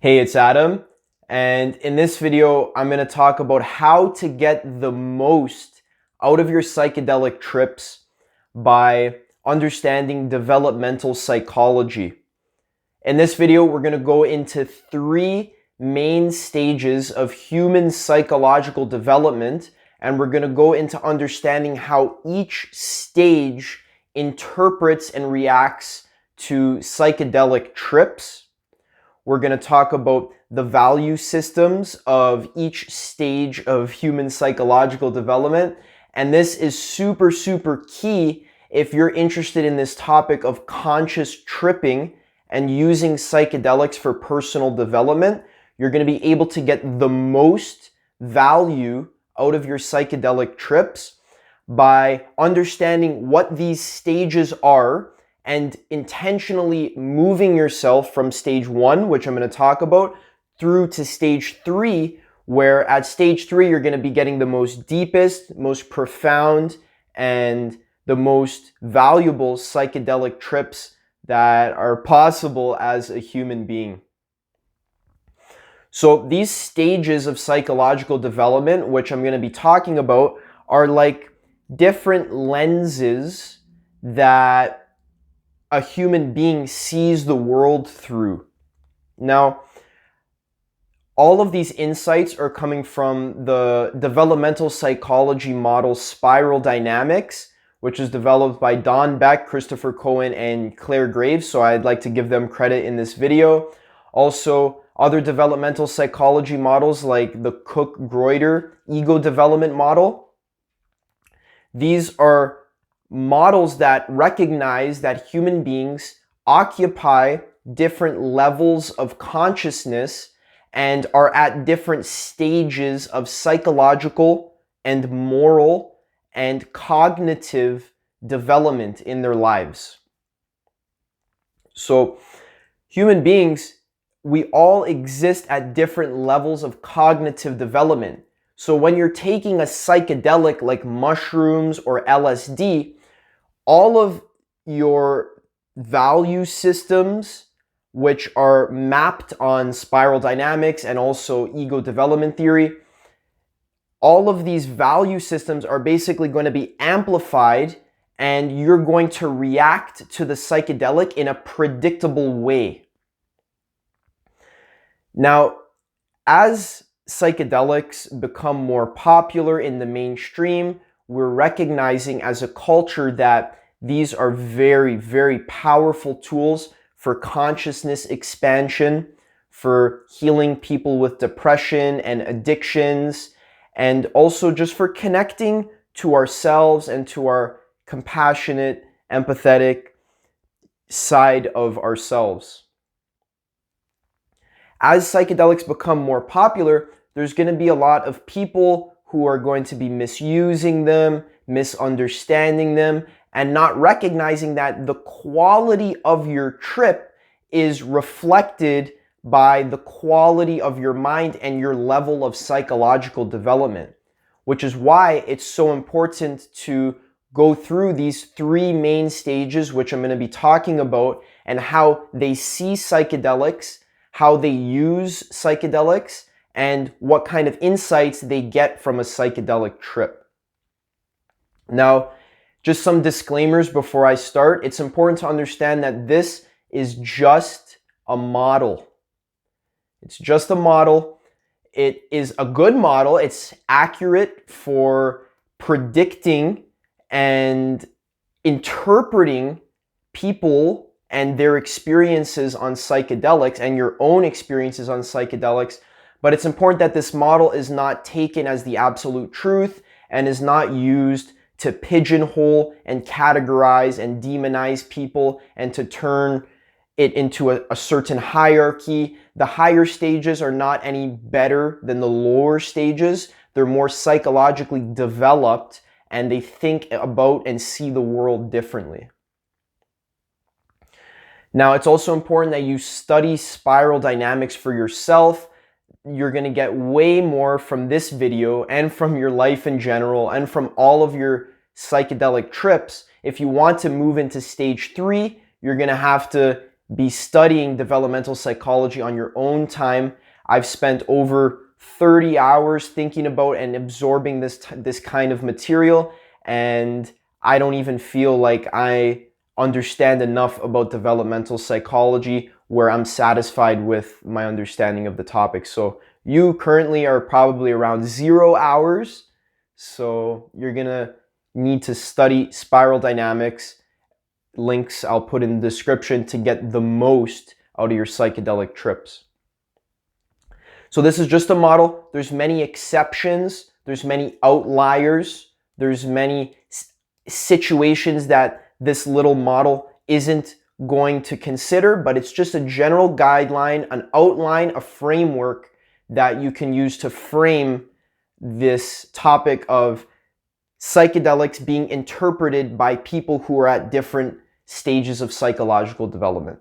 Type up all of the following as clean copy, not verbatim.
Hey, it's Adam, and in this video, I'm going to talk about how to get the most out of your psychedelic trips by understanding developmental psychology. In this video, we're going to go into three main stages of human psychological development, and we're going to go into understanding how each stage interprets and reacts to psychedelic trips. We're going to talk about the value systems of each stage of human psychological development. And this is super key if you're interested in this topic of conscious tripping and using psychedelics for personal development. You're going to be able to get the most value out of your psychedelic trips by understanding what these stages are and intentionally moving yourself from stage 1, which I'm going to talk about, through to stage 3, where at stage 3 you're going to be getting the most deepest, most profound, and the most valuable psychedelic trips that are possible as a human being. So these stages of psychological development, which I'm going to be talking about, are like different lenses that a human being sees the world through. Now, all of these insights are coming from the developmental psychology model Spiral Dynamics, which is developed by Don Beck, Christopher Cohen, and Claire Graves, so I'd like to give them credit in this video. Also, other developmental psychology models like the Cook-Greuter ego development model. These are models that recognize that human beings occupy different levels of consciousness and are at different stages of psychological and moral and cognitive development in their lives. So, human beings, we all exist at different levels of cognitive development. So when you're taking a psychedelic like mushrooms or LSD, all of your value systems, which are mapped on spiral dynamics and also ego development theory, all of these value systems are basically going to be amplified, and you're going to react to the psychedelic in a predictable way. Now, as psychedelics become more popular in the mainstream, we're recognizing as a culture that these are very powerful tools for consciousness expansion, for healing people with depression and addictions, and also just for connecting to ourselves and to our compassionate, empathetic side of ourselves. As psychedelics become more popular, there's going to be a lot of people who are going to be misusing them, misunderstanding them, and not recognizing that the quality of your trip is reflected by the quality of your mind and your level of psychological development, which is why it's so important to go through these three main stages, which I'm going to be talking about, and how they see psychedelics, how they use psychedelics, and what kind of insights they get from a psychedelic trip. Now, just some disclaimers before I start. It's important to understand that this is just a model. It's just a model. It is a good model. It's accurate for predicting and interpreting people and their experiences on psychedelics and your own experiences on psychedelics. But it's important that this model is not taken as the absolute truth and is not used to pigeonhole and categorize and demonize people and to turn it into a certain hierarchy. The higher stages are not any better than the lower stages. They're more psychologically developed and they think about and see the world differently. Now, it's also important that you study spiral dynamics for yourself. You're going to get way more from this video and from your life in general and from all of your psychedelic trips. If you want to move into stage 3, you're going to have to be studying developmental psychology on your own time. I've spent over 30 hours thinking about and absorbing this kind of material, and I don't even feel like I understand enough about developmental psychology where I'm satisfied with my understanding of the topic. So you currently are probably around 0 hours, so you're gonna need to study spiral dynamics. Links I'll put in the description to get the most out of your psychedelic trips. So this is just a model. There's many exceptions. There's many outliers. There's many situations that this little model isn't going to consider, but it's just a general guideline, an outline, a framework that you can use to frame this topic of psychedelics being interpreted by people who are at different stages of psychological development.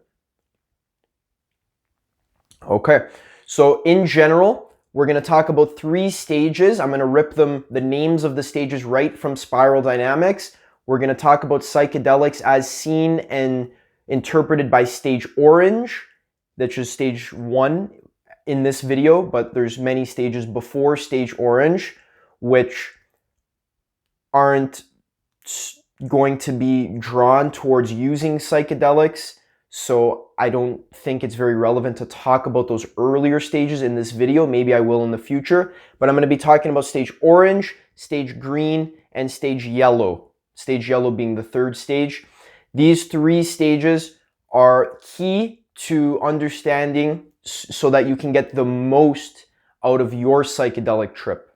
Okay, so in general, we're going to talk about 3 stages. I'm going to rip the names of the stages right from Spiral Dynamics. We're going to talk about psychedelics as seen and interpreted by stage orange, that's just stage 1 in this video, but there's many stages before stage orange, which aren't going to be drawn towards using psychedelics. So I don't think it's very relevant to talk about those earlier stages in this video. Maybe I will in the future, but I'm going to be talking about stage orange, stage green, and stage yellow. Stage yellow being the 3rd stage. These 3 stages are key to understanding so that you can get the most out of your psychedelic trip.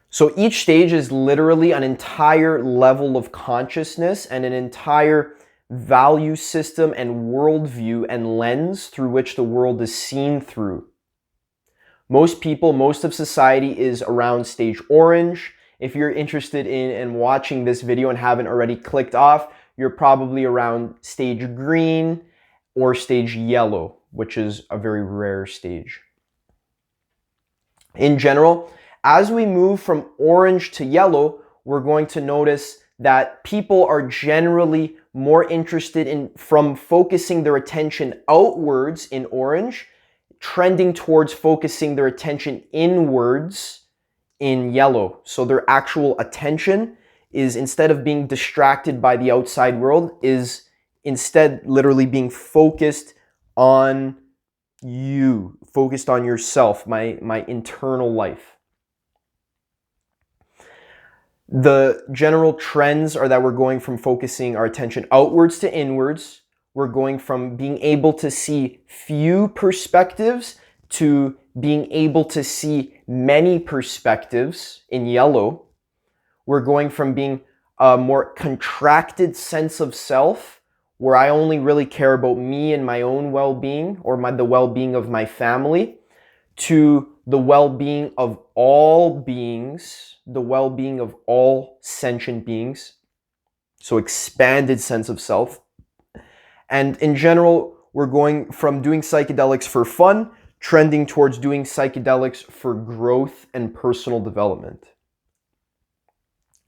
So each stage is literally an entire level of consciousness and an entire value system and worldview and lens through which the world is seen through. Most people, most of society is around stage orange. If you're interested in watching this video and haven't already clicked off, you're probably around stage green or stage yellow, which is a very rare stage. In general, as we move from orange to yellow, we're going to notice that people are generally more interested from focusing their attention outwards in orange, trending towards focusing their attention inwards in yellow. So their actual attention is, instead of being distracted by the outside world, is instead literally being focused on you, focused on yourself, my internal life. The general trends are that we're going from focusing our attention outwards to inwards. We're going from being able to see few perspectives to being able to see many perspectives in yellow. We're going from being a more contracted sense of self, where I only really care about me and my own well-being, or the well-being of my family, to the well-being of all beings, the well-being of all sentient beings. So expanded sense of self. And in general, we're going from doing psychedelics for fun, trending towards doing psychedelics for growth and personal development.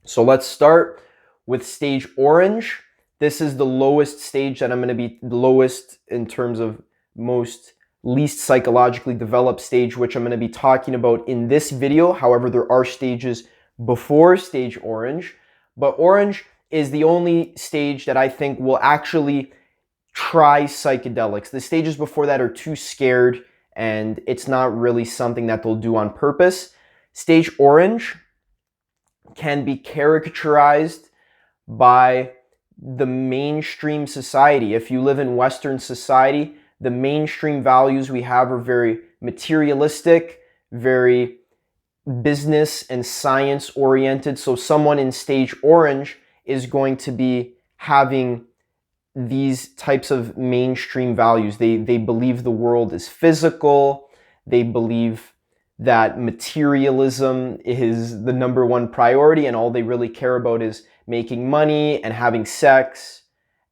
So let's start with stage orange. This is the lowest stage that I'm going to be lowest in terms of least psychologically developed stage, which I'm going to be talking about in this video. However, there are stages before stage orange, but orange is the only stage that I think will actually try psychedelics. The stages before that are too scared, and it's not really something that they'll do on purpose. Stage orange can be caricaturized by the mainstream society. If you live in Western society, the mainstream values we have are very materialistic, very business and science oriented. So someone in stage orange is going to be having these types of mainstream values. They believe the world is physical. They believe that materialism is the number 1 priority, and all they really care about is making money and having sex.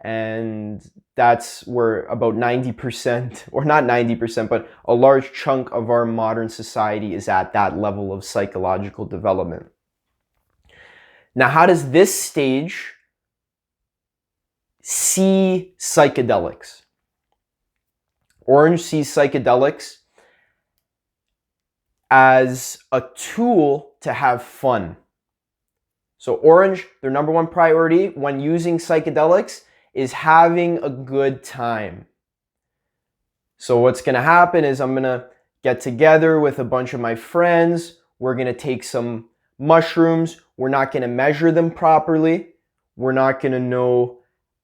And that's where about 90%, or not 90%, but a large chunk of our modern society is at that level of psychological development. Now, how does this stage see psychedelics. Orange sees psychedelics as a tool to have fun. So orange, their number one priority when using psychedelics is having a good time. So what's going to happen is I'm going to get together with a bunch of my friends. We're going to take some mushrooms. We're not going to measure them properly. We're not going to know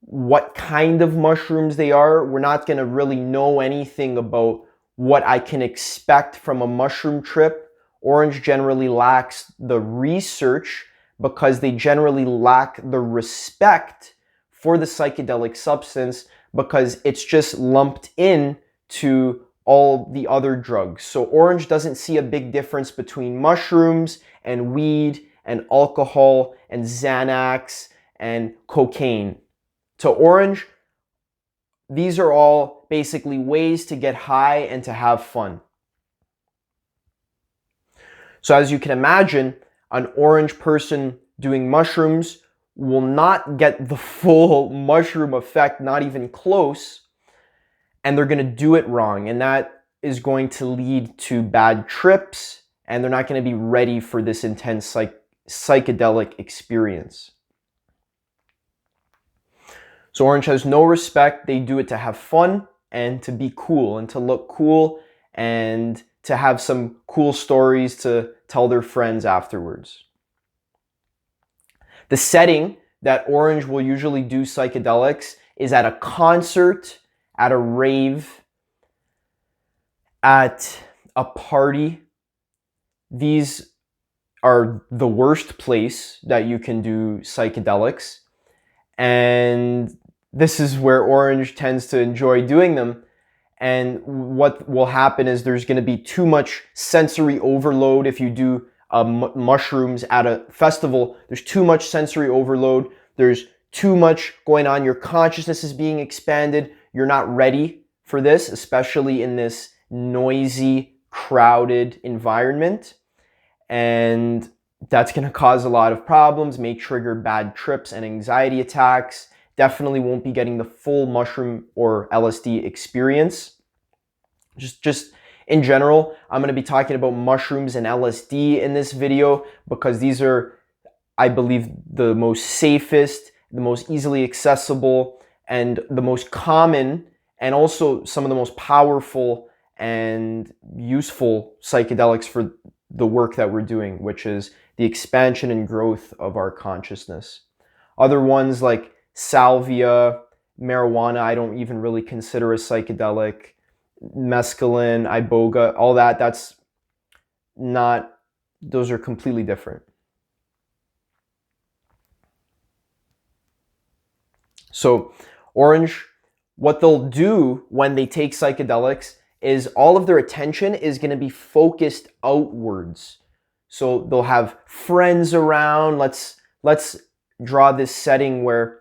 what kind of mushrooms they are. We're not going to really know anything about what I can expect from a mushroom trip. Orange generally lacks the research because they generally lack the respect for the psychedelic substance because it's just lumped in to all the other drugs. So orange doesn't see a big difference between mushrooms and weed and alcohol and Xanax and cocaine. To orange, these are all basically ways to get high and to have fun. So as you can imagine, an orange person doing mushrooms will not get the full mushroom effect, not even close, and they're going to do it wrong. And that is going to lead to bad trips, and they're not going to be ready for this intense psychedelic experience. So orange has no respect. They do it to have fun and to be cool and to look cool and to have some cool stories to tell their friends afterwards. The setting that orange will usually do psychedelics is at a concert, at a rave, at a party. These are the worst place that you can do psychedelics. And this is where orange tends to enjoy doing them. And what will happen is there's going to be too much sensory overload if you do mushrooms at a festival. There's too much sensory overload. There's too much going on. Your consciousness is being expanded. You're not ready for this, especially in this noisy, crowded environment. And that's going to cause a lot of problems, may trigger bad trips and anxiety attacks. Definitely won't be getting the full mushroom or LSD experience. Just in general, I'm going to be talking about mushrooms and LSD in this video because these are, I believe, the most safest, the most easily accessible, and the most common, and also some of the most powerful and useful psychedelics for the work that we're doing, which is the expansion and growth of our consciousness. Other ones like salvia, marijuana, I don't even really consider a psychedelic. Mescaline, iboga, all that, that's not, those are completely different. So orange, what they'll do when they take psychedelics is all of their attention is going to be focused outwards. So they'll have friends around. Let's draw this setting where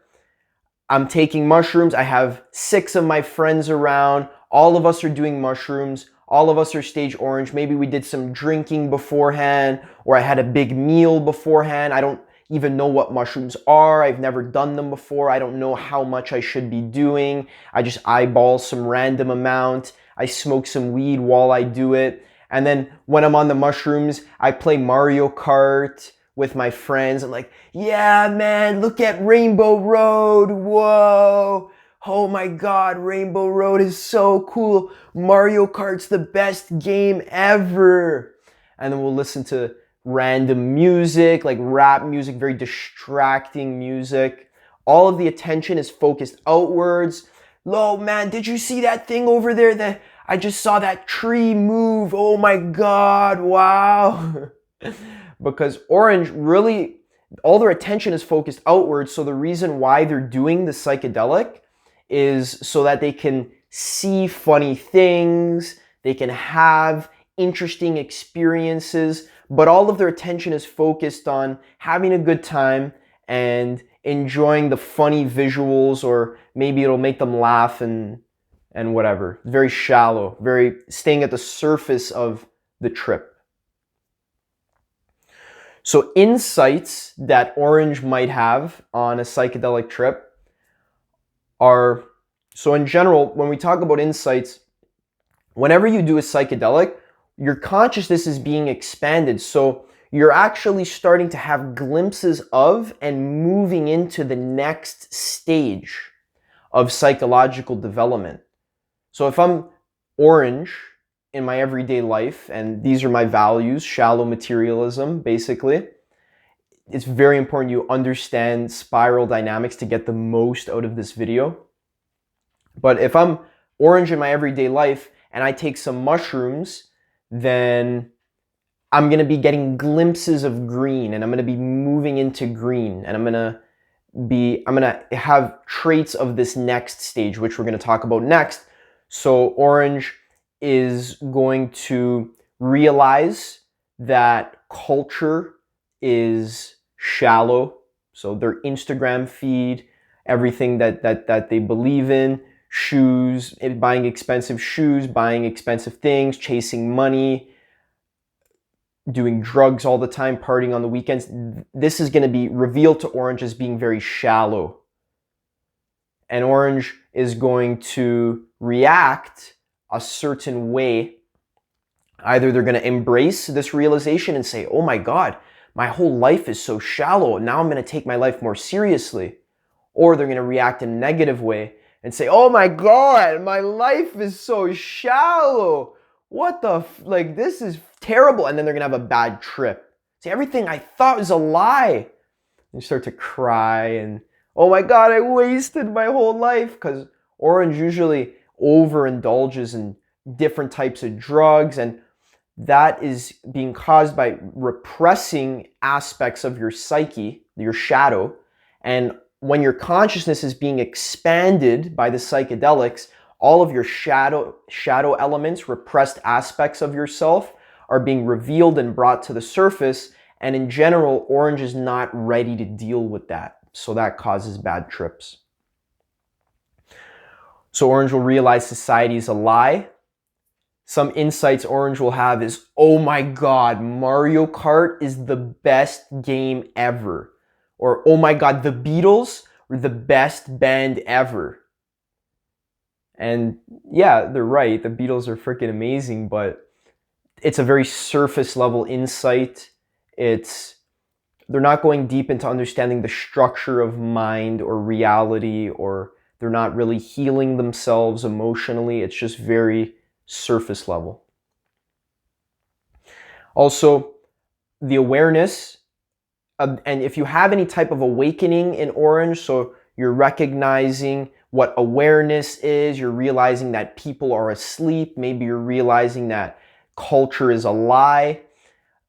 I'm taking mushrooms. I have 6 of my friends around. All of us are doing mushrooms. All of us are stage orange. Maybe we did some drinking beforehand, or I had a big meal beforehand. I don't even know what mushrooms are. I've never done them before. I don't know how much I should be doing. I just eyeball some random amount. I smoke some weed while I do it. And then when I'm on the mushrooms, I play Mario Kart with my friends. I'm like, yeah, man, look at Rainbow Road. Whoa. Oh my God, Rainbow Road is so cool. Mario Kart's the best game ever. And then we'll listen to random music, like rap music, very distracting music. All of the attention is focused outwards. Lo, man, did you see that thing over there? I just saw that tree move. Oh my God, wow. Because orange really, all their attention is focused outwards. So the reason why they're doing the psychedelic is so that they can see funny things, they can have interesting experiences, but all of their attention is focused on having a good time and enjoying the funny visuals, or maybe it'll make them laugh and whatever. Very shallow, very staying at the surface of the trip. So insights that orange might have on a psychedelic trip are, so in general, when we talk about insights, whenever you do a psychedelic, your consciousness is being expanded. So you're actually starting to have glimpses of and moving into the next stage of psychological development. So if I'm orange in my everyday life, and these are my values, shallow materialism, basically, it's very important you understand spiral dynamics to get the most out of this video. But if I'm orange in my everyday life and I take some mushrooms, then I'm going to be getting glimpses of green, and I'm going to be moving into green, and I'm going to have traits of this next stage, which we're going to talk about next. So orange is going to realize that culture is shallow. So their Instagram feed, everything that they believe in, shoes, buying expensive shoes, buying expensive things, chasing money, doing drugs all the time, partying on the weekends. This is going to be revealed to orange as being very shallow. And orange is going to react a certain way. Either they're going to embrace this realization and say, oh my God, my whole life is so shallow. Now I'm going to take my life more seriously. Or they're going to react in a negative way and say, oh my God, my life is so shallow. What the, this is terrible. And then they're going to have a bad trip. See, everything I thought was a lie. And you start to cry and, oh my God, I wasted my whole life. Because orange usually overindulges in different types of drugs, and that is being caused by repressing aspects of your psyche, your shadow. And when your consciousness is being expanded by the psychedelics, all of your shadow elements, repressed aspects of yourself are being revealed and brought to the surface. And in general, orange is not ready to deal with that. So that causes bad trips. So orange will realize society is a lie. Some insights orange will have is, oh my God, Mario Kart is the best game ever. Or, oh my God, the Beatles were the best band ever. And yeah, they're right. The Beatles are freaking amazing, but it's a very surface level insight. They're not going deep into understanding the structure of mind or reality, or they're not really healing themselves emotionally. It's just very surface level. Also, the awareness, and if you have any type of awakening in orange, so you're recognizing what awareness is, you're realizing that people are asleep, maybe you're realizing that culture is a lie.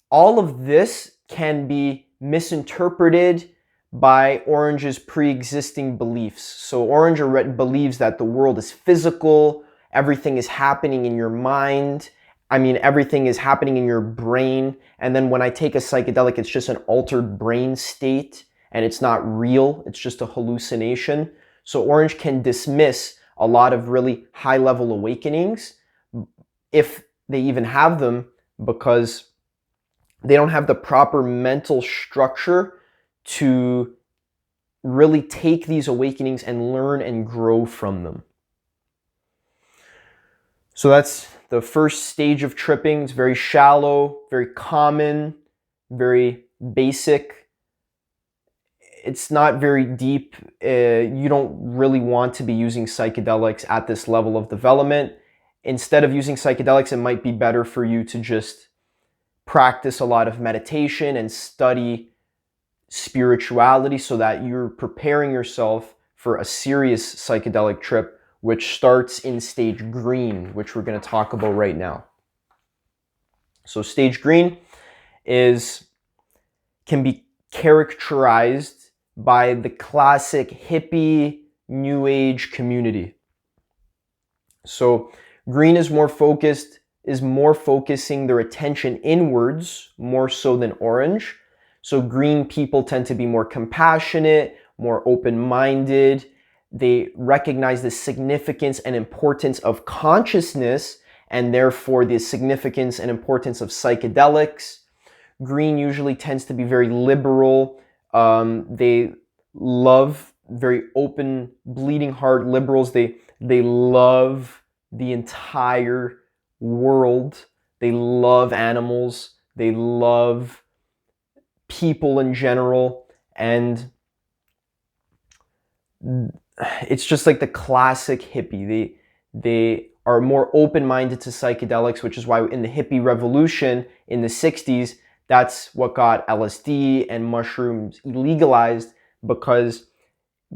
All of this can be misinterpreted by orange's pre-existing beliefs. So orange believes that the world is physical, everything is happening in your mind. Everything is happening in your brain. And then when I take a psychedelic, it's just an altered brain state and it's not real. It's just a hallucination. So orange can dismiss a lot of really high-level awakenings, if they even have them, because they don't have the proper mental structure to really take these awakenings and learn and grow from them. So that's the first stage of tripping. It's very shallow, very common, very basic. It's not very deep. You don't really want to be using psychedelics at this level of development. Instead of using psychedelics, it might be better for you to just practice a lot of meditation and study spirituality so that you're preparing yourself for a serious psychedelic trip, which starts in stage green, which we're going to talk about right now. So stage green can be characterized by the classic hippie new age community. So green is more focusing their attention inwards more so than orange. So green people tend to be more compassionate, more open-minded. They recognize the significance and importance of consciousness, and therefore the significance and importance of psychedelics. Green usually tends to be very liberal. They love very open, bleeding heart liberals. They love the entire world. They love animals. They love people in general. And it's just like the classic hippie. They are more open-minded to psychedelics, which is why in the hippie revolution in the 60s, that's what got LSD and mushrooms legalized, because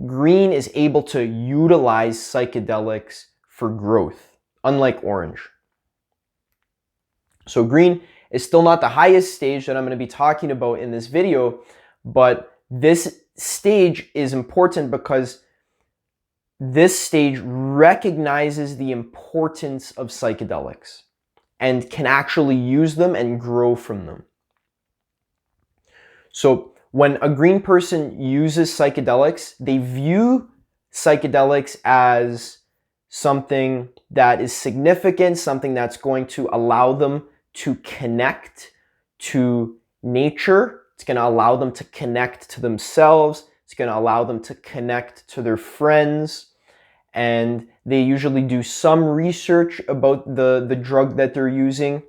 green is able to utilize psychedelics for growth, unlike orange. So green is still not the highest stage that I'm going to be talking about in this video, but this stage is important because this stage recognizes the importance of psychedelics and can actually use them and grow from them. So when a green person uses psychedelics, they view psychedelics as something that is significant, something that's going to allow them to connect to nature. It's going to allow them to connect to themselves. It's going to allow them to connect to their friends. And they usually do some research about the drug that they're using.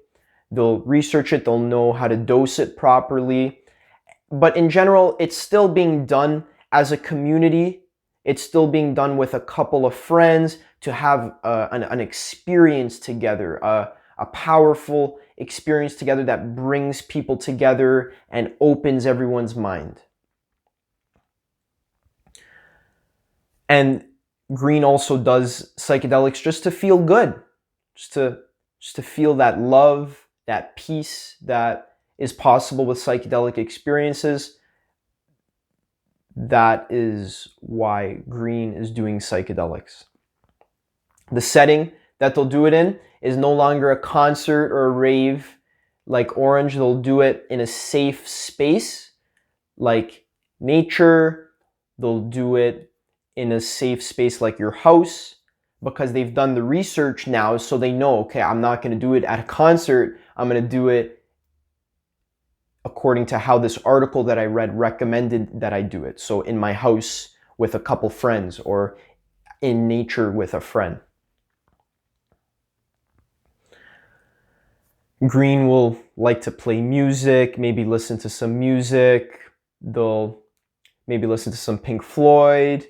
They'll research it, they'll know how to dose it properly. But in general, it's still being done as a community. It's still being done with a couple of friends to have an experience together, a powerful experience together that brings people together and opens everyone's mind. And green also does psychedelics just to feel good, just to feel that love, that peace that is possible with psychedelic experiences. That is why green is doing psychedelics. The setting that they'll do it in is no longer a concert or a rave like orange. They'll do it in a safe space like nature. They'll do it in a safe space like your house, because they've done the research now, so they know, okay, I'm not going to do it at a concert. I'm going to do it according to how this article that I read recommended that I do it. So in my house with a couple friends, or in nature with a friend. Green will like to play music, maybe listen to some music. They'll maybe listen to some Pink Floyd.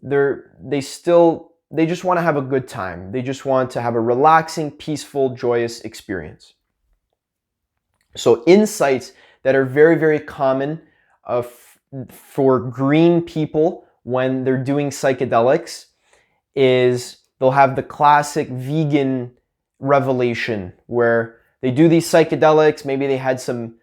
They just want to have a good time. They just want to have a relaxing, peaceful, joyous experience. So insights that are very, very common for green people when they're doing psychedelics is they'll have the classic vegan revelation where they do these psychedelics. Maybe they had some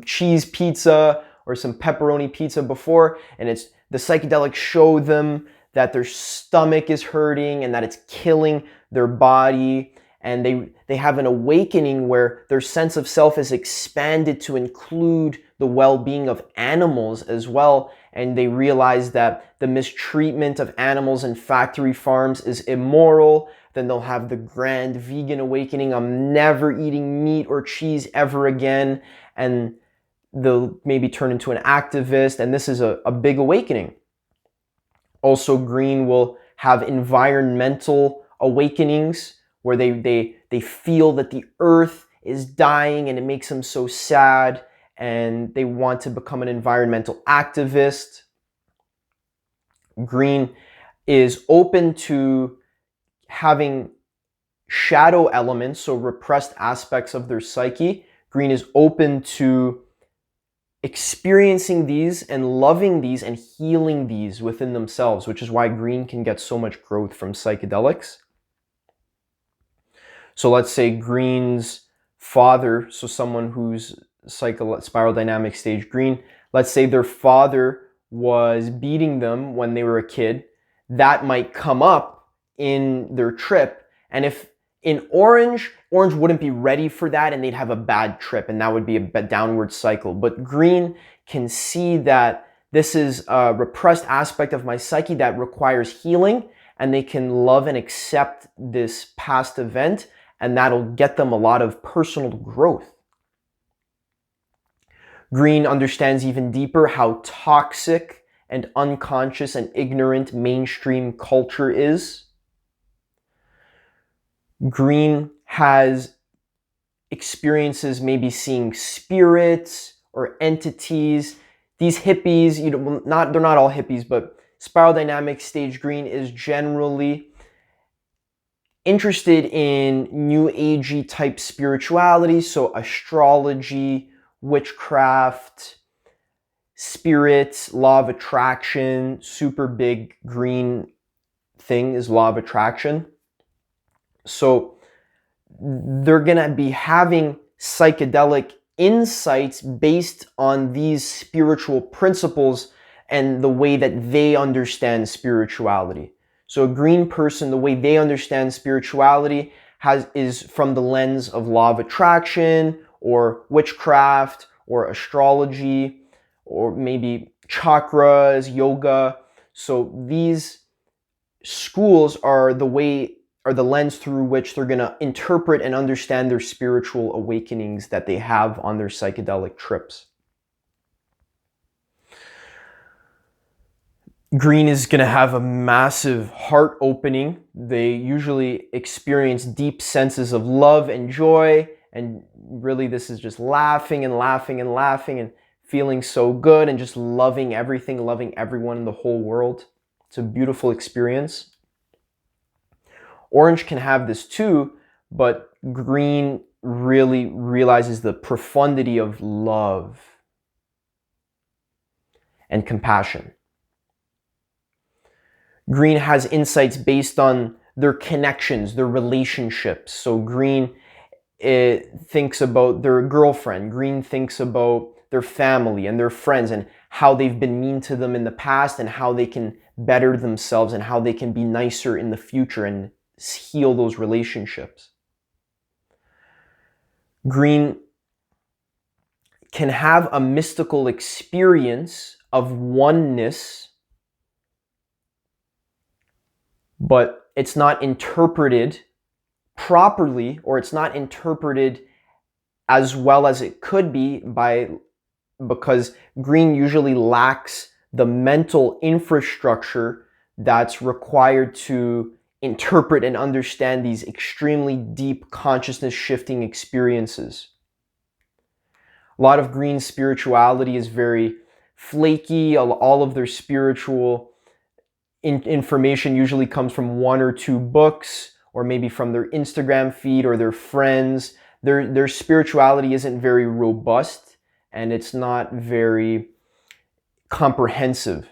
cheese pizza or some pepperoni pizza before, and the psychedelics show them that their stomach is hurting and that it's killing their body, and they have an awakening where their sense of self is expanded to include the well-being of animals as well, and they realize that the mistreatment of animals in factory farms is immoral. Then they'll have the grand vegan awakening. I'm never eating meat or cheese ever again, and they'll maybe turn into an activist, and this is a big awakening. Also, green will have environmental awakenings where they feel that the earth is dying and it makes them so sad, and they want to become an environmental activist. Green is open to having shadow elements, so repressed aspects of their psyche. Green is open to experiencing these and loving these and healing these within themselves, which is why green can get so much growth from psychedelics. So let's say green's father, so someone who's spiral dynamic stage green, let's say their father was beating them when they were a kid. That might come up in their trip, and if in orange wouldn't be ready for that, and they'd have a bad trip, and that would be a downward cycle. But green can see that this is a repressed aspect of my psyche that requires healing, and they can love and accept this past event, and that'll get them a lot of personal growth. Green understands even deeper how toxic and unconscious and ignorant mainstream culture is. Green has experiences maybe seeing spirits or entities. These hippies, they're not all hippies, but spiral dynamic stage green is generally interested in new agey type spirituality, so astrology, witchcraft, spirits, law of attraction. Super big green thing is law of attraction. So they're gonna be having psychedelic insights based on these spiritual principles and the way that they understand spirituality. So a green person, the way they understand spirituality is from the lens of law of attraction or witchcraft or astrology or maybe chakras, yoga. So these schools are the lens through which they're going to interpret and understand their spiritual awakenings that they have on their psychedelic trips. Green is going to have a massive heart opening. They usually experience deep senses of love and joy, and really this is just laughing and laughing and laughing and feeling so good and just loving everything, loving everyone in the whole world. It's a beautiful experience. Orange can have this too, but green really realizes the profundity of love and compassion. Green has insights based on their connections, their relationships. So green thinks about their girlfriend. Green thinks about their family and their friends and how they've been mean to them in the past and how they can better themselves and how they can be nicer in the future and heal those relationships. Green can have a mystical experience of oneness, but it's not interpreted properly, or it's not interpreted as well as it could be because green usually lacks the mental infrastructure that's required to interpret and understand these extremely deep consciousness shifting experiences. A lot of green spirituality is very flaky. All of their spiritual information usually comes from one or two books, or maybe from their Instagram feed or their friends. Their spirituality isn't very robust and it's not very comprehensive.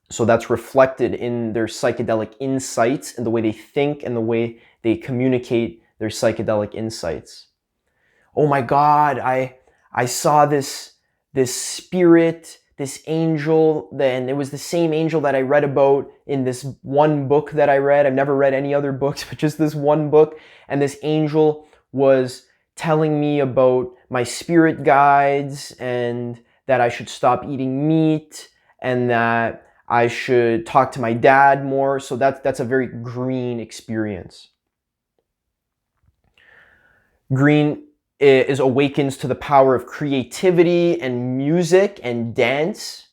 So that's reflected in their psychedelic insights and the way they think and the way they communicate their psychedelic insights. Oh my God, I saw this spirit, this angel, and it was the same angel that I read about in this one book that I read. I've never read any other books, but just this one book. And this angel was telling me about my spirit guides and that I should stop eating meat and that I should talk to my dad more. So that's a very green experience. Green awakens to the power of creativity and music and dance.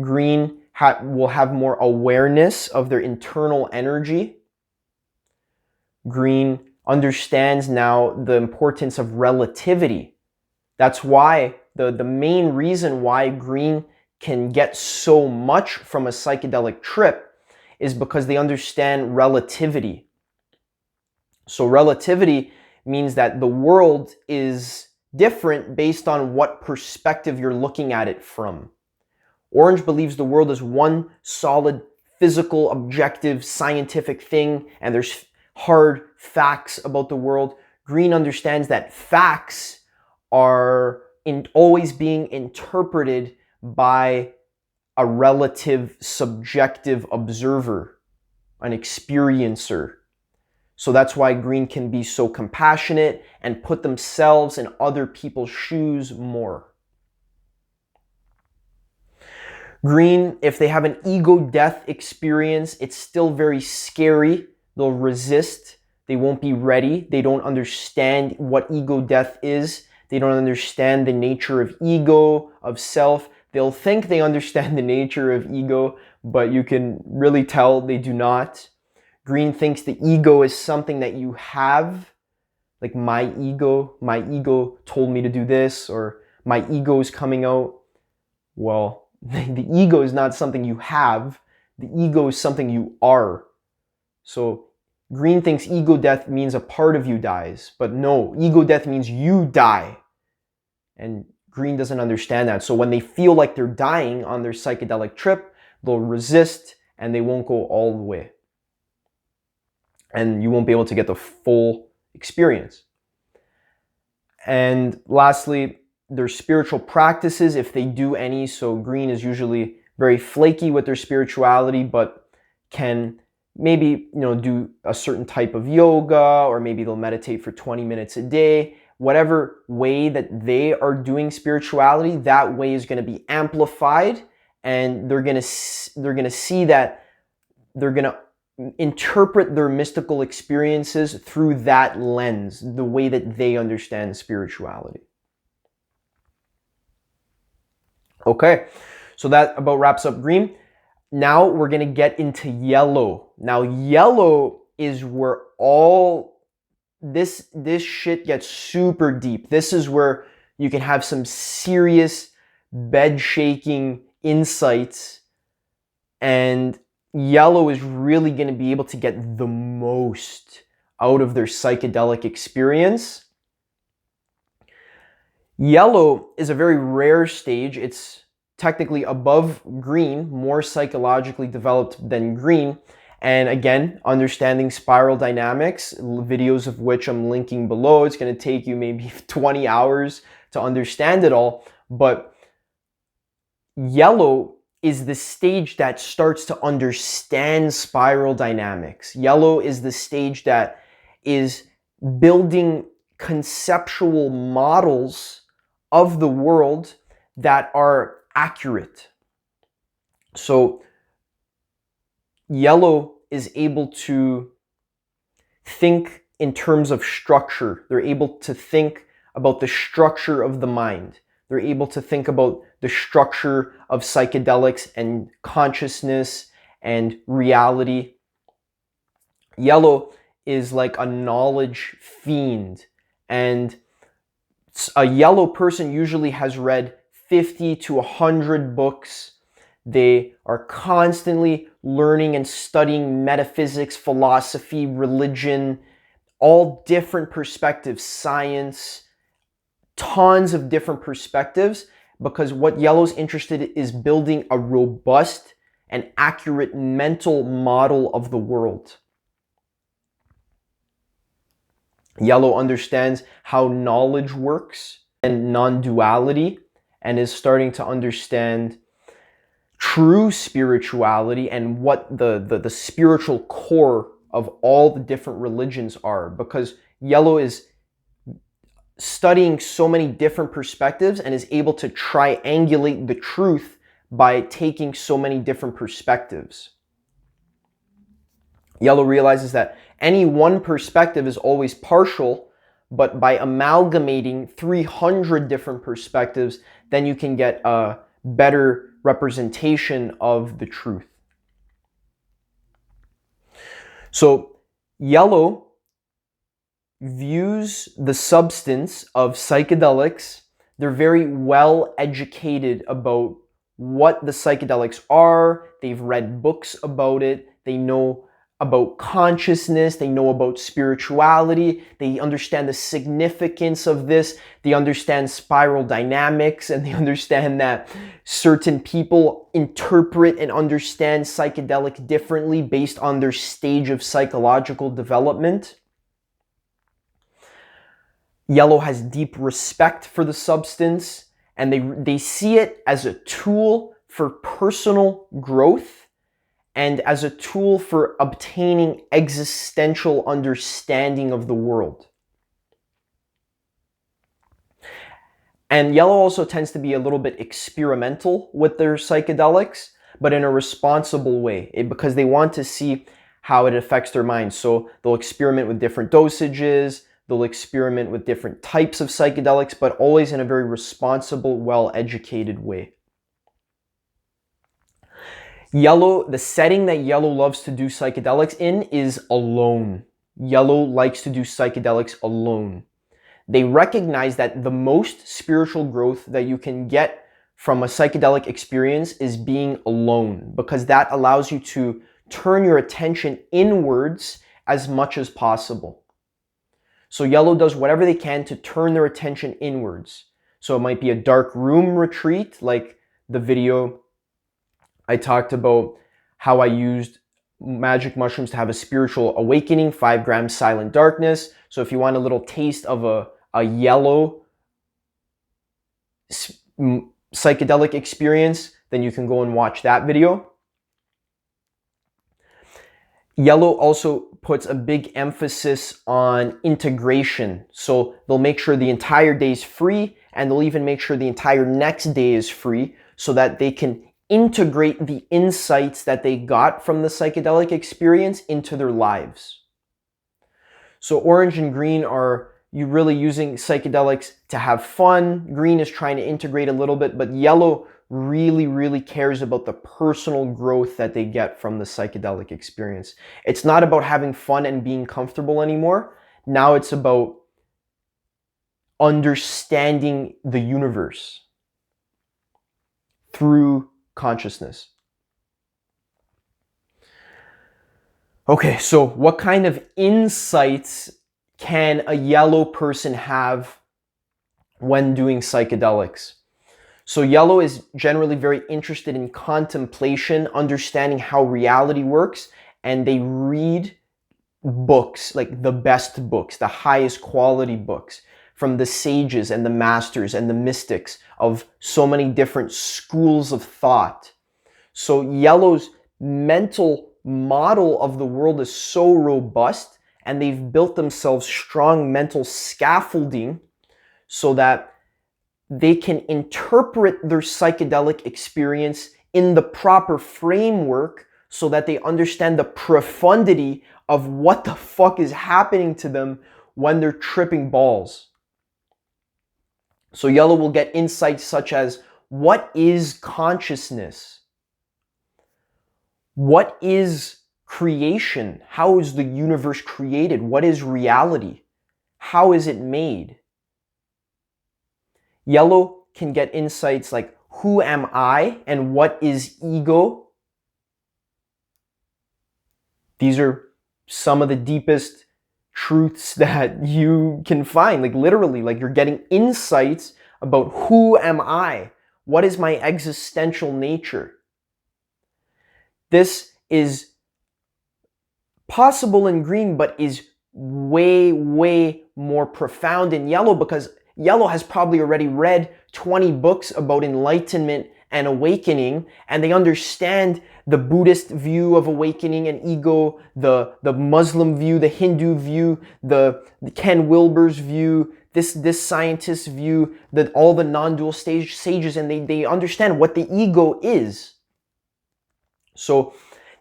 Green will have more awareness of their internal energy. Green understands now the importance of relativity. That's why the main reason why green can get so much from a psychedelic trip is because they understand relativity. So relativity means that the world is different based on what perspective you're looking at it from. Orange believes the world is one solid, physical, objective, scientific thing, and there's hard facts about the world. Green understands that facts are always being interpreted by a relative, subjective observer, an experiencer. So that's why green can be so compassionate and put themselves in other people's shoes more. Green, if they have an ego death experience, it's still very scary. They'll resist. They won't be ready. They don't understand what ego death is. They don't understand the nature of ego, of self. They'll think they understand the nature of ego, but you can really tell they do not. Green thinks the ego is something that you have, like my ego told me to do this, or my ego is coming out. Well, the ego is not something you have. The ego is something you are. So green thinks ego death means a part of you dies, but no, ego death means you die. And green doesn't understand that. So when they feel like they're dying on their psychedelic trip, they'll resist and they won't go all the way. And you won't be able to get the full experience. And lastly, their spiritual practices, if they do any. So green is usually very flaky with their spirituality, but can maybe, do a certain type of yoga, or maybe they'll meditate for 20 minutes a day. Whatever way that they are doing spirituality, that way is going to be amplified, and they're going to see that they're going to interpret their mystical experiences through that lens, the way that they understand spirituality. Okay, so that about wraps up green. Now we're going to get into yellow. Now yellow is where all this shit gets super deep. This is where you can have some serious bed-shaking insights, and yellow is really going to be able to get the most out of their psychedelic experience. Yellow is a very rare stage. It's technically above green, more psychologically developed than green. And again, understanding spiral dynamics, videos of which I'm linking below. It's going to take you maybe 20 hours to understand it all. But yellow is the stage that starts to understand spiral dynamics. Yellow is the stage that is building conceptual models of the world that are accurate. So yellow is able to think in terms of structure. They're able to think about the structure of the mind. They're able to think about the structure of psychedelics and consciousness and reality. Yellow is like a knowledge fiend, and a yellow person usually has read 50 to 100 books. They are constantly learning and studying metaphysics, philosophy, religion, all different perspectives, science, tons of different perspectives, because what yellow's interested in is building a robust and accurate mental model of the world. Yellow understands how knowledge works and non-duality, and is starting to understand true spirituality and what the spiritual core of all the different religions are, because yellow is studying so many different perspectives and is able to triangulate the truth by taking so many different perspectives. Yellow realizes that any one perspective is always partial, but by amalgamating 300 different perspectives, then you can get a better representation of the truth. So yellow views the substance of psychedelics. They're very well educated about what the psychedelics are. They've read books about it. They know about consciousness. They know about spirituality. They understand the significance of this. They understand spiral dynamics, and they understand that certain people interpret and understand psychedelic differently based on their stage of psychological development. Yellow has deep respect for the substance, and they see it as a tool for personal growth and as a tool for obtaining existential understanding of the world. And yellow also tends to be a little bit experimental with their psychedelics, but in a responsible way, because they want to see how it affects their mind. So they'll experiment with different dosages, they'll experiment with different types of psychedelics, but always in a very responsible, well-educated way. Yellow, the setting that yellow loves to do psychedelics in is alone. Yellow likes to do psychedelics alone. They recognize that the most spiritual growth that you can get from a psychedelic experience is being alone, because that allows you to turn your attention inwards as much as possible. So yellow does whatever they can to turn their attention inwards. So it might be a dark room retreat, like the video I talked about how I used magic mushrooms to have a spiritual awakening, 5 grams silent darkness. So if you want a little taste of a yellow psychedelic experience, then you can go and watch that video. Yellow also puts a big emphasis on integration. So they'll make sure the entire day is free, and they'll even make sure the entire next day is free so that they can integrate the insights that they got from the psychedelic experience into their lives. So orange and green are you really using psychedelics to have fun. Green is trying to integrate a little bit, but yellow really cares about the personal growth that they get from the psychedelic experience. It's not about having fun and being comfortable anymore. Now it's about understanding the universe through consciousness. Okay, so what kind of insights can a yellow person have when doing psychedelics? So yellow is generally very interested in contemplation, understanding how reality works, and they read books, like the best books, the highest quality books from the sages and the masters and the mystics of so many different schools of thought. So yellow's mental model of the world is so robust, and they've built themselves strong mental scaffolding so that they can interpret their psychedelic experience in the proper framework so that they understand the profundity of what the fuck is happening to them when they're tripping balls. So yellow will get insights such as, what is consciousness? What is creation? How is the universe created? What is reality? How is it made? Yellow can get insights like, who am I and what is ego? These are some of the deepest truths that you can find, like literally, like you're getting insights about who am I? What is my existential nature? This is possible in green, but is way more profound in yellow, because yellow has probably already read 20 books about enlightenment and awakening, and they understand the Buddhist view of awakening and ego, the Muslim view, the Hindu view, the Ken Wilber's view, this scientist's view, that all the non-dual sages, and they understand what the ego is. So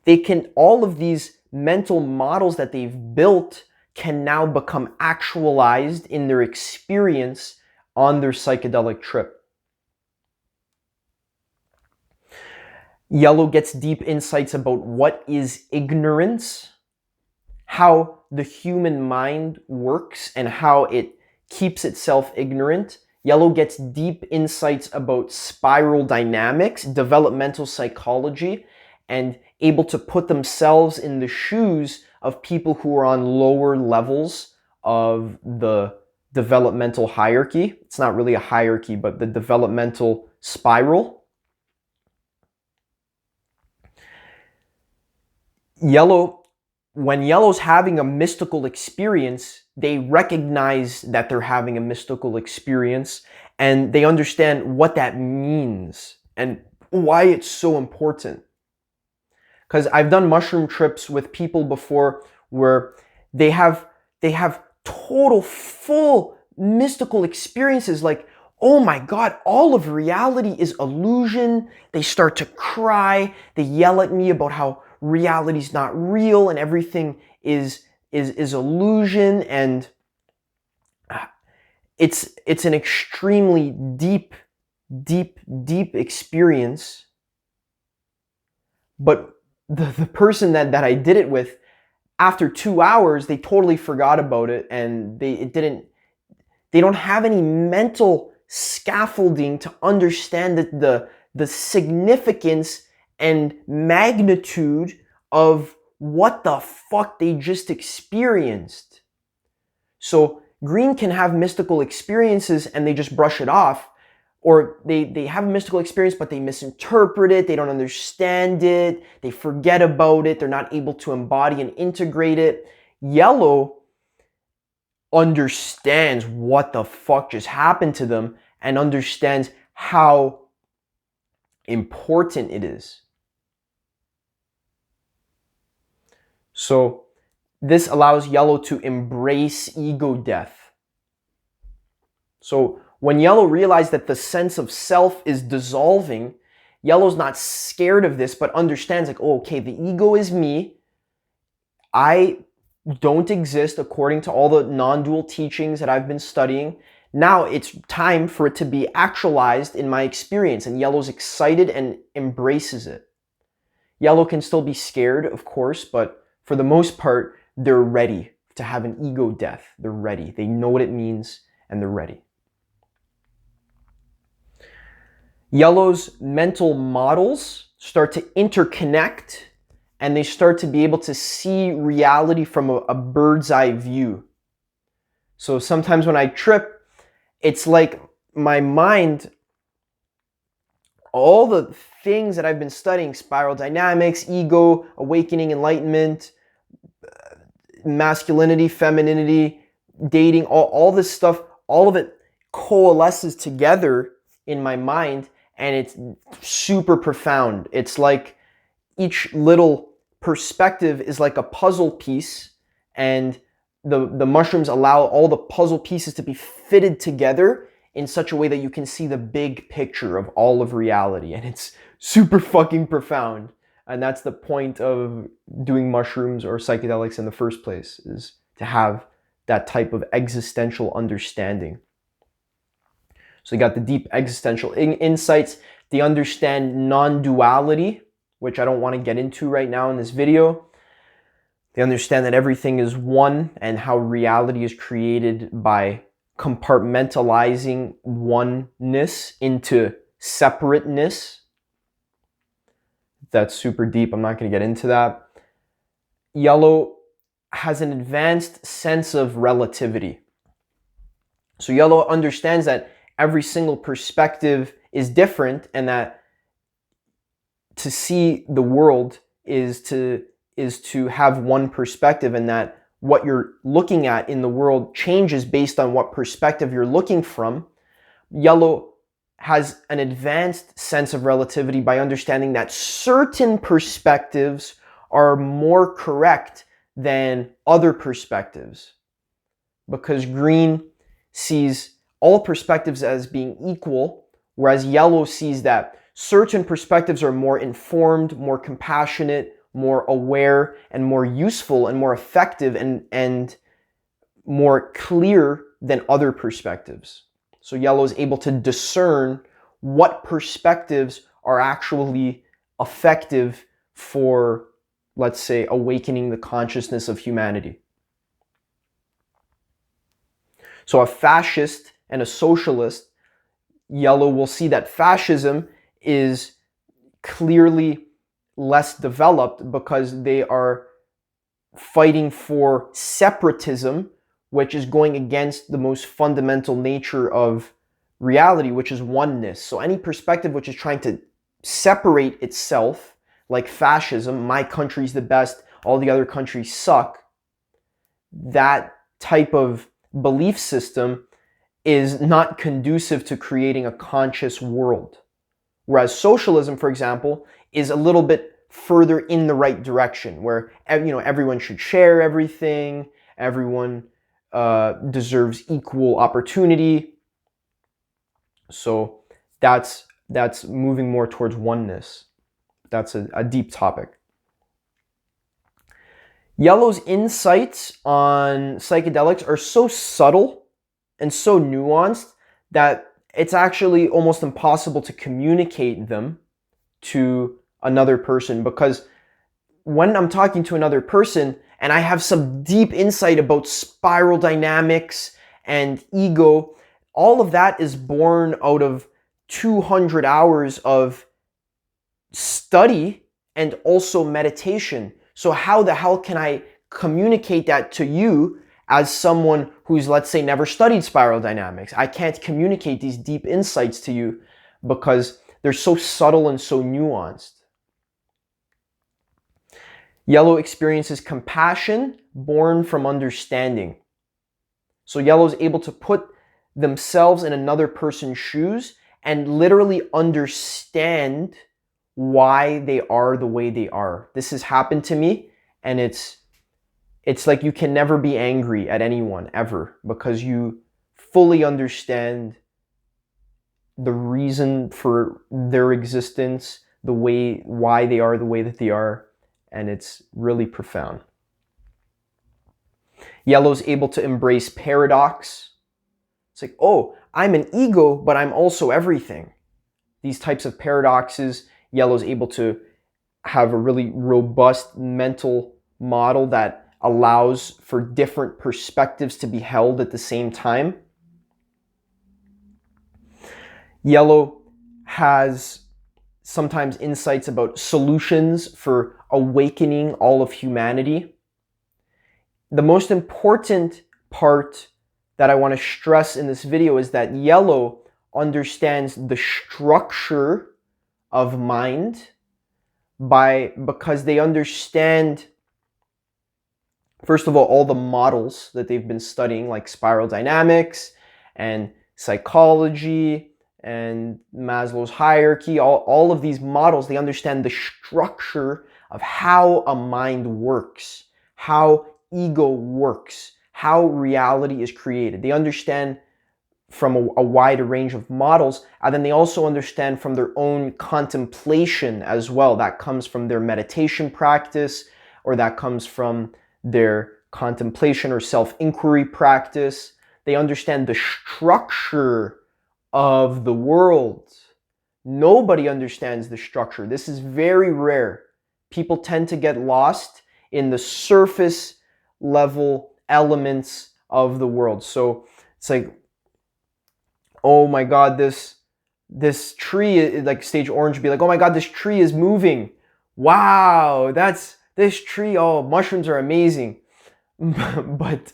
they can, all of these mental models that they've built can now become actualized in their experience on their psychedelic trip. Yellow gets deep insights about what is ignorance, how the human mind works and how it keeps itself ignorant. Yellow gets deep insights about spiral dynamics, developmental psychology, and able to put themselves in the shoes of people who are on lower levels of the developmental hierarchy. It's not really a hierarchy, but the developmental spiral. When yellow's having a mystical experience, they recognize that they're having a mystical experience, and they understand what that means and why it's so important. Because I've done mushroom trips with people before where they have total full mystical experiences, like, oh my God, all of reality is illusion. They start to cry. They yell at me about how reality's not real and everything is illusion. And it's an extremely deep experience. But the person that I did it with, after 2 hours, they totally forgot about it, and they don't have any mental scaffolding to understand the significance and magnitude of what the fuck they just experienced. So green can have mystical experiences and they just brush it off, or they have a mystical experience but they misinterpret it, they don't understand it, they forget about it, they're not able to embody and integrate it. Yellow understands what the fuck just happened to them and understands how important it is. So this allows yellow to embrace ego death. So when yellow realizes that the sense of self is dissolving, yellow's not scared of this, but understands like, oh, okay, the ego is me. I don't exist according to all the non-dual teachings that I've been studying. Now it's time for it to be actualized in my experience, and yellow's excited and embraces it. Yellow can still be scared, of course, but for the most part, they're ready to have an ego death. They're ready. They know what it means, and they're ready. Yellow's mental models start to interconnect, and they start to be able to see reality from a bird's eye view. So sometimes when I trip, it's like my mind, all the things that I've been studying, spiral dynamics, ego, awakening, enlightenment, masculinity, femininity, dating, all this stuff, all of it coalesces together in my mind, and it's super profound. It's like each little perspective is like a puzzle piece, and the mushrooms allow all the puzzle pieces to be fitted together in such a way that you can see the big picture of all of reality, and it's super fucking profound. And that's the point of doing mushrooms or psychedelics in the first place, is to have that type of existential understanding. So you got the deep existential insights. They understand non-duality, which I don't want to get into right now in this video. They understand that everything is one and how reality is created by compartmentalizing oneness into separateness. That's super deep. I'm not going to get into that. Yellow has an advanced sense of relativity. So yellow understands that every single perspective is different, and that to see the world is to have one perspective, and that what you're looking at in the world changes based on what perspective you're looking from. Yellow has an advanced sense of relativity by understanding that certain perspectives are more correct than other perspectives, because green sees all perspectives as being equal, whereas yellow sees that certain perspectives are more informed, more compassionate, more aware, and more useful, and more effective, and more clear than other perspectives. So yellow is able to discern what perspectives are actually effective for, let's say, awakening the consciousness of humanity. So a fascist and a socialist, yellow will see that fascism is clearly less developed because they are fighting for separatism, which is going against the most fundamental nature of reality, which is oneness. So any perspective which is trying to separate itself, like fascism, my country's the best, all the other countries suck, that type of belief system is not conducive to creating a conscious world. Whereas socialism, for example, is a little bit further in the right direction, where everyone should share everything, everyone deserves equal opportunity. So that's moving more towards oneness. That's a deep topic. Yellow's insights on psychedelics are so subtle and so nuanced that it's actually almost impossible to communicate them to another person, because when I'm talking to another person and I have some deep insight about spiral dynamics and ego, all of that is born out of 200 hours of study and also meditation. So how the hell can I communicate that to you as someone who's, let's say, never studied spiral dynamics? I can't communicate these deep insights to you because they're so subtle and so nuanced. Yellow experiences compassion born from understanding. So yellow is able to put themselves in another person's shoes and literally understand why they are the way they are. This has happened to me, and it's like you can never be angry at anyone ever because you fully understand the reason for their existence, why they are the way that they are, and it's really profound. Yellow's able to embrace paradox. It's like, oh, I'm an ego, but I'm also everything. These types of paradoxes, yellow's able to have a really robust mental model that allows for different perspectives to be held at the same time. Yellow has sometimes insights about solutions for awakening all of humanity. The most important part that I want to stress in this video is that yellow understands the structure of mind because they understand, first of all the models that they've been studying, like spiral dynamics and psychology and Maslow's hierarchy, all of these models. They understand the structure of how a mind works, how ego works, how reality is created. They understand from a wide range of models, and then they also understand from their own contemplation as well. That comes from their meditation practice, or that comes from their contemplation or self-inquiry practice. They understand the structure of the world. Nobody understands the structure. This is very rare. People tend to get lost in the surface level elements of the world. So it's like, oh my God, this tree, like Stage Orange would be like, oh my God, this tree is moving. Wow, this tree, oh, mushrooms are amazing. But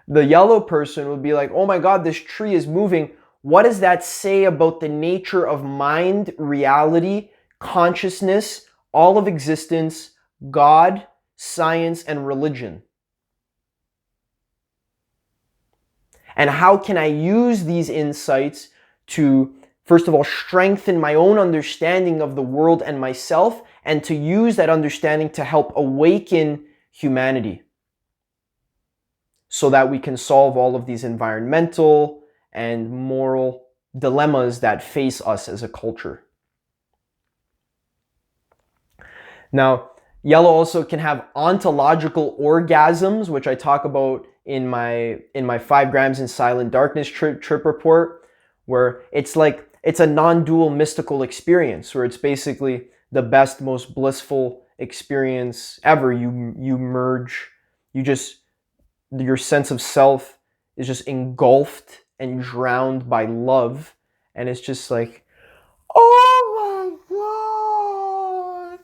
the yellow person would be like, oh my God, this tree is moving. What does that say about the nature of mind, reality, consciousness, all of existence, God, science, and religion? And how can I use these insights to, first of all, strengthen my own understanding of the world and myself, and to use that understanding to help awaken humanity so that we can solve all of these environmental and moral dilemmas that face us as a culture. Now, yellow also can have ontological orgasms, which I talk about in my 5 grams in silent darkness trip report, where it's a non-dual mystical experience, where it's basically the best, most blissful experience ever. You merge, your sense of self is just engulfed and drowned by love, and it's just like, oh my God,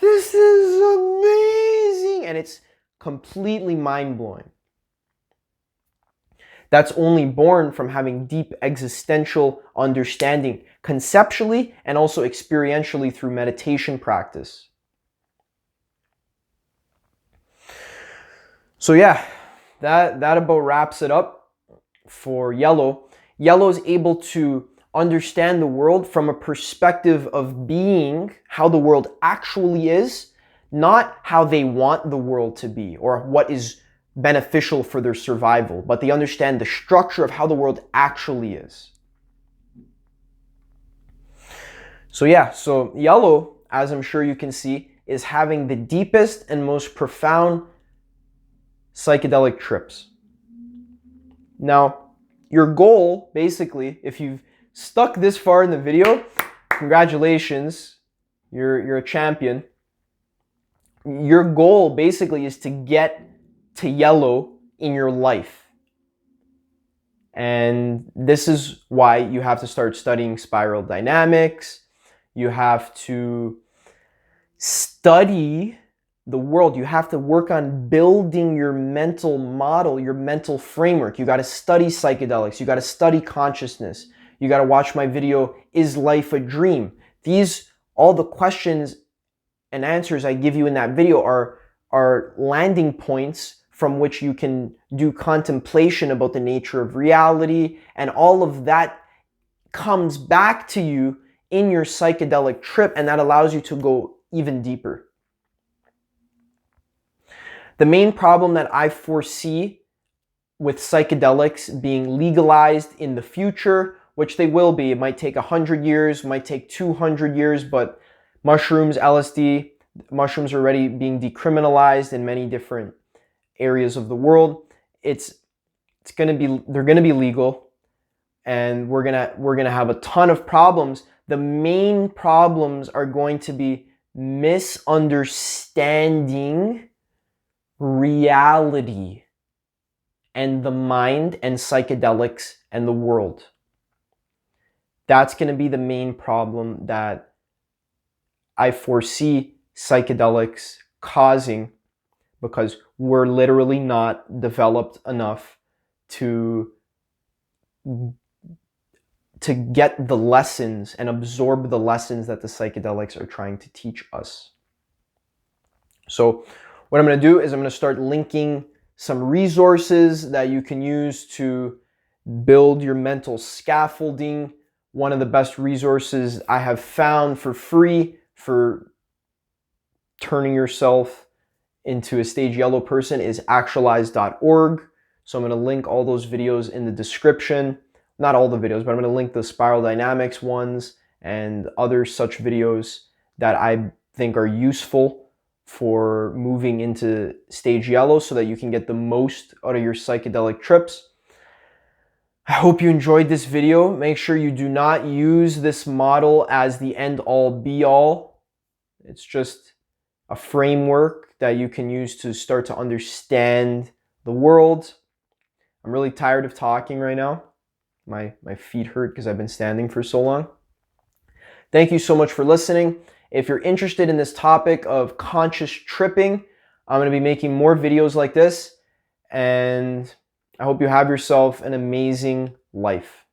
this is amazing, and it's completely mind-blowing. That's only born from having deep existential understanding, conceptually and also experientially through meditation practice. So yeah, that about wraps it up for yellow. Yellow is able to understand the world from a perspective of being, how the world actually is, not how they want the world to be or what is beneficial for their survival, but they understand the structure of how the world actually is. So yeah, so yellow, as I'm sure you can see, is having the deepest and most profound psychedelic trips. Now, your goal, basically, if you've stuck this far in the video, congratulations. You're a champion. Your goal basically is to get to yellow in your life. And this is why you have to start studying spiral dynamics. You have to study the world. You have to work on building your mental model, your mental framework. You got to study psychedelics. You got to study consciousness. You got to watch my video, Is Life a Dream? All the questions and answers I give you in that video are landing points from which you can do contemplation about the nature of reality, and all of that comes back to you in your psychedelic trip, and that allows you to go even deeper. The main problem that I foresee with psychedelics being legalized in the future, which they will be, it might take 100 years, might take 200 years, but mushrooms, LSD, mushrooms are already being decriminalized in many different areas of the world. They're gonna be legal, and we're gonna have a ton of problems. The main problems are going to be misunderstanding reality and the mind and psychedelics and the world. That's going to be the main problem that I foresee psychedelics causing, because we're literally not developed enough to get the lessons and absorb the lessons that the psychedelics are trying to teach us. So what I'm going to do is I'm going to start linking some resources that you can use to build your mental scaffolding. One of the best resources I have found for free for turning yourself into a stage yellow person is actualize.org. So I'm going to link all those videos in the description. Not all the videos, but I'm going to link the spiral dynamics ones and other such videos that I think are useful for moving into stage yellow so that you can get the most out of your psychedelic trips. I hope you enjoyed this video. Make sure you do not use this model as the end all be all. It's just a framework that you can use to start to understand the world. I'm really tired of talking right now. My feet hurt because I've been standing for so long. Thank you so much for listening. If you're interested in this topic of conscious tripping, I'm going to be making more videos like this, and I hope you have yourself an amazing life.